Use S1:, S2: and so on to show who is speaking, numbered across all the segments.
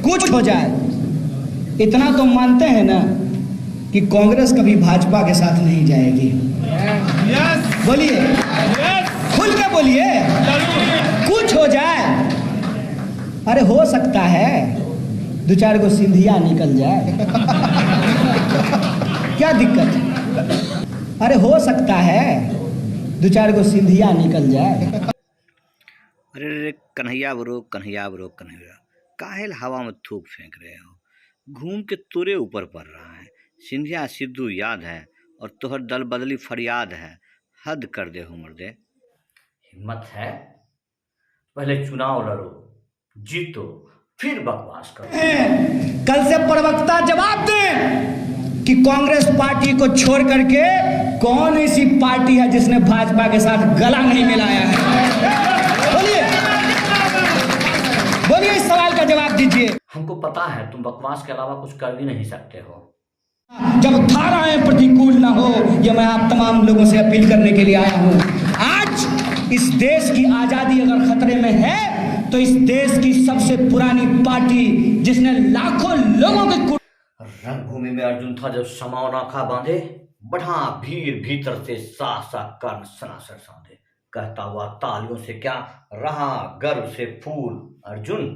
S1: कुछ हो जाए, इतना तो मानते हैं ना कि कांग्रेस कभी भाजपा के साथ नहीं जाएगी। बोलिए, खुल के बोलिए, कुछ हो जाए। अरे हो सकता है दो चार को सिंधिया निकल जाए, क्या दिक्कत है? अरे हो सकता है दो चार को सिंधिया निकल जाए।
S2: अरे रे कन्हैया ब्रो, कन्हैया ब्रो, कन्हैया काहेल हवा में थूक फेंक रहे हो? घूम के तुरे ऊपर पड़ रहा है। सिंधिया सिद्धू याद है और तोहर दल बदली फरियाद है। हद कर दे हो मर्दे।
S3: हिम्मत है पहले चुनाव लड़ो, जीतो, फिर बकवास करो।
S1: कल से प्रवक्ता जवाब दें कि कांग्रेस पार्टी को छोड़ करके कौन ऐसी पार्टी है जिसने भाजपा के साथ गला नहीं मिलाया है? बोलिए, बोलिए, इस सवाल का जवाब दीजिए।
S3: हमको पता है तुम बकवास के अलावा कुछ कर भी नहीं सकते हो।
S1: जब धाराएं प्रतिकूल ना हो, ये मैं आप तमाम लोगों से अपील करने के लिए आया हूं। आज इस देश की आजादी अगर खतरे में है तो इस देश की सबसे पुरानी पार्टी जिसने लाखों लोगों के
S3: रणभूमि में अर्जुन था जब समाओ नाखा बांधे, बढ़ा भीड़ भीतर से सा सा कर्ण सनासर साधे। कहता हुआ तालियों से क्या रहा गर्व से फूल, अर्जुन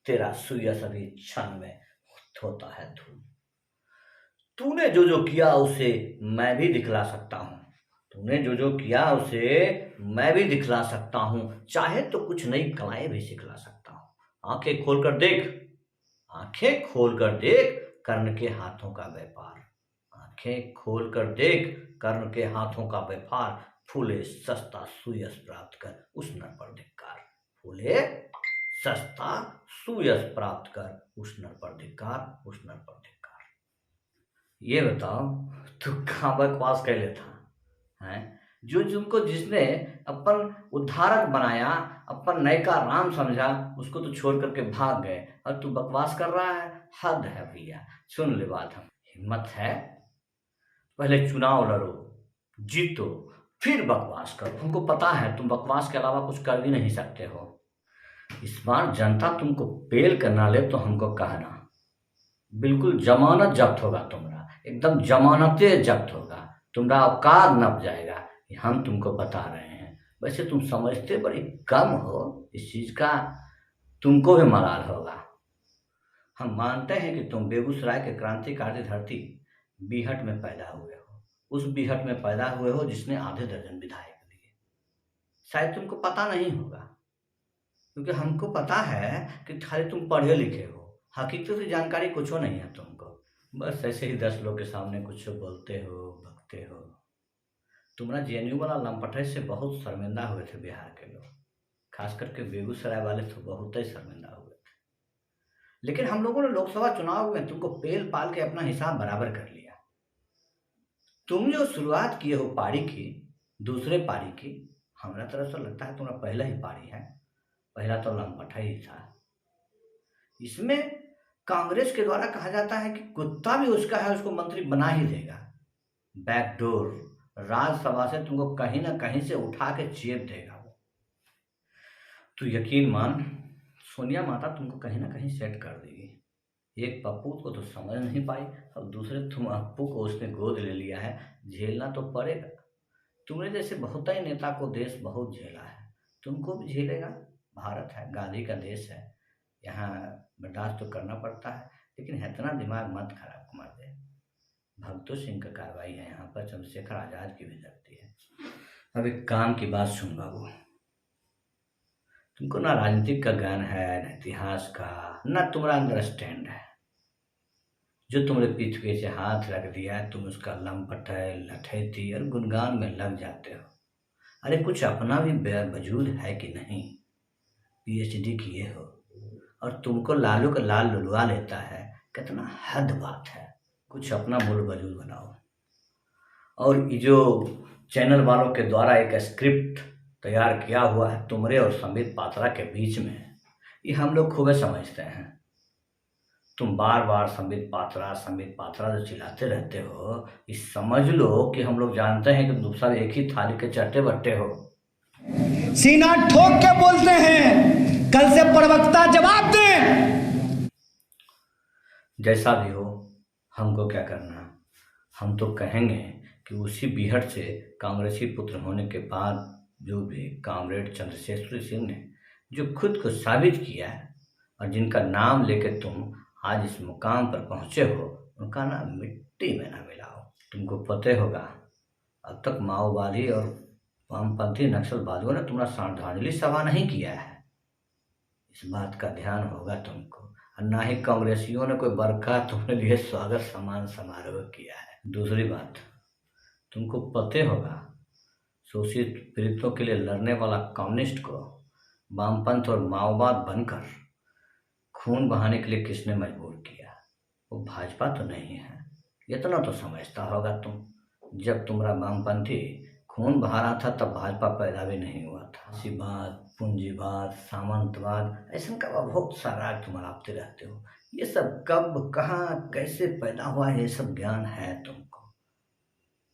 S3: तेरा सुयस अभी क्षण में होता है धूल। तूने जो जो किया उसे मैं भी दिखला सकता हूँ, तूने जो जो किया उसे मैं भी दिखला सकता हूँ। चाहे तो कुछ नई कलाएं भी सिखला सकता हूँ। आंखें खोल कर देख, आंखें खोल कर देख कर्ण के हाथों का व्यापार। आंखें खोल कर देख कर्ण के हाथों का व्यापार। फूले सस्ता सुयस प्राप्त कर उस नर पर धिक्कार। फूले सस्ता सुयस प्राप्त कर उस नर पर धिक्कार, उस नर पर धिक्कार। ये बताओ तू कहाँ बकवास कर लेता है? जो तुमको जिसने अपन उद्धारक बनाया, अपन नयका राम समझा, उसको तो छोड़ करके भाग गए और तू बकवास कर रहा है। हद है भैया। सुन ले बात, हम हिम्मत है पहले चुनाव लड़ो, जीतो, फिर बकवास करो। हमको पता है तुम बकवास के अलावा कुछ कर भी नहीं सकते हो। इस बार जनता तुमको पेल करना ले तो हमको कहना, बिल्कुल जमानत जब्त होगा तुम्हारा, एकदम जमानते जब्त होगा, तुम्हारा औकात नप जाएगा। हम तुमको बता रहे हैं। वैसे तुम समझते बड़ी कम हो इस चीज का, तुमको भी मलाल होगा। हम मानते हैं कि तुम बेगूसराय के क्रांतिकारी धरती बीहट में पैदा हुए हो, उस बीहट में पैदा हुए हो जिसने आधे दर्जन विधायक दिए। शायद तुमको पता नहीं होगा, क्योंकि हमको पता है कि खाली तुम पढ़े लिखे हो, हकीकत की जानकारी कुछ नहीं है तुमको। बस ऐसे ही 10 लोग के सामने कुछ बोलते हो, बकते हो। तुम्हारा जेएनयू वाला लंपटे से बहुत शर्मिंदा हुए थे बिहार के लोग, खास करके बेगूसराय वाले तो बहुत ही शर्मिंदा हुए थे। लेकिन हम लोगों ने लोकसभा चुनाव में तुमको पेल पाल के अपना हिसाब बराबर कर लिया। तुम जो शुरुआत किए हो पारी की, दूसरे पारी की, हमारा तरफ से लगता है तुम्हारा पहला ही पारी है। पहला तो लंपटा ही था। इसमें कांग्रेस के द्वारा कहा जाता है कि कुत्ता भी उसका है, उसको मंत्री बना ही देगा। बैकडोर राज्यसभा से तुमको कहीं ना कहीं से उठा के चेप देगा वो। तो यकीन मान, सोनिया माता तुमको कहीं ना कहीं सेट कर देगी। एक पप्पू को तो समझ नहीं पाई और दूसरे तुम अप्पू को उसने गोद ले लिया है, झेलना तो पड़ेगा। तुमने जैसे बहुत ही नेता को देश बहुत झेला है, तुमको भी झेलेगा। भारत है, गांधी का देश है, यहाँ बर्दाश्त तो करना पड़ता है। लेकिन इतना दिमाग मत खराब कुमार दे। भगतो सिंह का कार्रवाई है यहाँ पर, चंद्रशेखर आजाद की भी धरती है। अब एक काम की बात सुन बाबू, तुमको ना राजनीतिक का ज्ञान है, न इतिहास का, न तुम्हारा अंदर स्टैंड है। जो तुम्हारे पीठ के पीछे हाथ रख दिया है, तुम उसका लंपट है, लठैती और गुणगान में लग जाते हो। अरे कुछ अपना भी वजूद है कि नहीं? पीएचडी किए हो और तुमको लालू का लाल लुलवा लेता है, कितना हद बात है। कुछ अपना मूल वजूद बनाओ। और ये जो चैनल वालों के द्वारा एक स्क्रिप्ट तैयार किया हुआ है तुम्हारे और संबित पात्रा के बीच में, ये हम लोग खूब समझते हैं। तुम बार बार संबित पात्रा जो चिल्लाते रहते हो, इस समझ लो कि हम लोग जानते हैं कि तुम सब एक ही थाली के चट्टे बट्टे हो।
S1: सीना ठोक के बोलते हैं, कल से प्रवक्ता जवाब दें
S3: जैसा भी हो, हमको क्या करना। हम तो कहेंगे कि उसी बीहड़ से कांग्रेसी पुत्र होने के बाद जो भी कामरेड चंद्रशेखर सिंह ने जो खुद को साबित किया है और जिनका नाम लेके तुम आज इस मुकाम पर पहुंचे हो, उनका नाम मिट्टी में ना मिलाओ। तुमको पता होगा अब तक माओवादी और वामपंथी नक्सलवादियों ने तुम्हारा श्रद्धांजलि सभा नहीं किया है। इस बात का ध्यान होगा तुमको। और ना ही कांग्रेसियों ने कोई बड़का तुम्हारे लिए स्वागत सम्मान समारोह किया है। दूसरी बात, तुमको पता होगा शोषित पीड़ितों के लिए लड़ने वाला कम्युनिस्ट को वामपंथ और माओवाद बनकर खून बहाने के लिए किसने मजबूर किया? वो भाजपा तो नहीं है, इतना तो समझता होगा तुम। जब तुम्हारा वामपंथी खून बहा रहा था तब भाजपा पैदा भी नहीं हुआ था। जातिवाद, पूंजीवाद, सामंतवाद, ऐसा का बहुत सारा तुम अलापते रहते हो। ये सब कब, कहाँ, कैसे पैदा हुआ, ये सब ज्ञान है तुमको।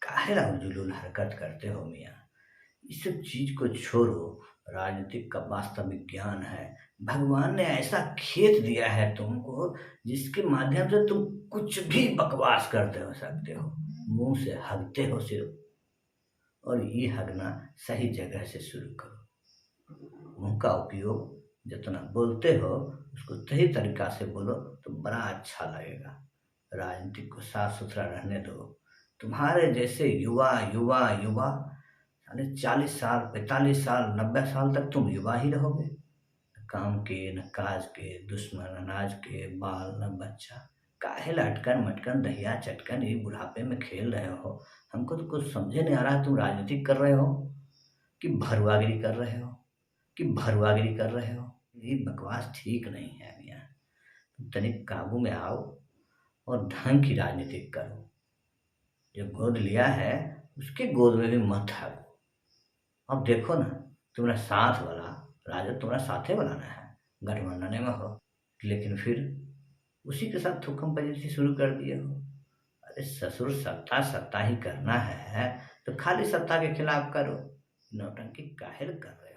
S3: काहे जुलूल हरकत करते हो मियाँ? इस सब चीज को छोड़ो। राजनीतिक का वास्तविक ज्ञान है। भगवान ने ऐसा खेत दिया है तुमको जिसके माध्यम से तुम कुछ भी बकवास करते हो सकते हो। मुंह से हगते हो सिर्फ, और ये हगना सही जगह से शुरू करो। मुंह का उपयोग जितना बोलते हो उसको सही तरीका से बोलो तो बड़ा अच्छा लगेगा। राजनीतिक को साफ सुथरा रहने दो। तुम्हारे जैसे युवा युवा युवा 40 साल, 45 साल, 90 साल तक तुम युवा ही रहोगे। न काम के, न काज के, दुश्मन अनाज के, बाल न बच्चा। काहे लटकन मटकन दहिया चटकन ये बुढ़ापे में खेल रहे हो? हमको तो कुछ समझे नहीं आ रहा है। तुम राजनीति कर रहे हो कि भरुआगिरी कर रहे हो, कि भरुआगिरी कर रहे हो? ये बकवास ठीक नहीं है मियाँ। तुम तनिक काबू में आओ और ढंग की राजनीति करो। जो गोद लिया है उसके गोद में भी मत हगो। अब देखो ना, तुम्हारा साथ वाला राजद तुम्हारा साथे बनाना है, गठबंधन में हो, लेकिन फिर उसी के साथ थूकम पजीसी शुरू कर दिए हो। अरे ससुर, सत्ता सत्ता ही करना है तो खाली सत्ता के खिलाफ करो। नौटंकी काहे कर रहे हो?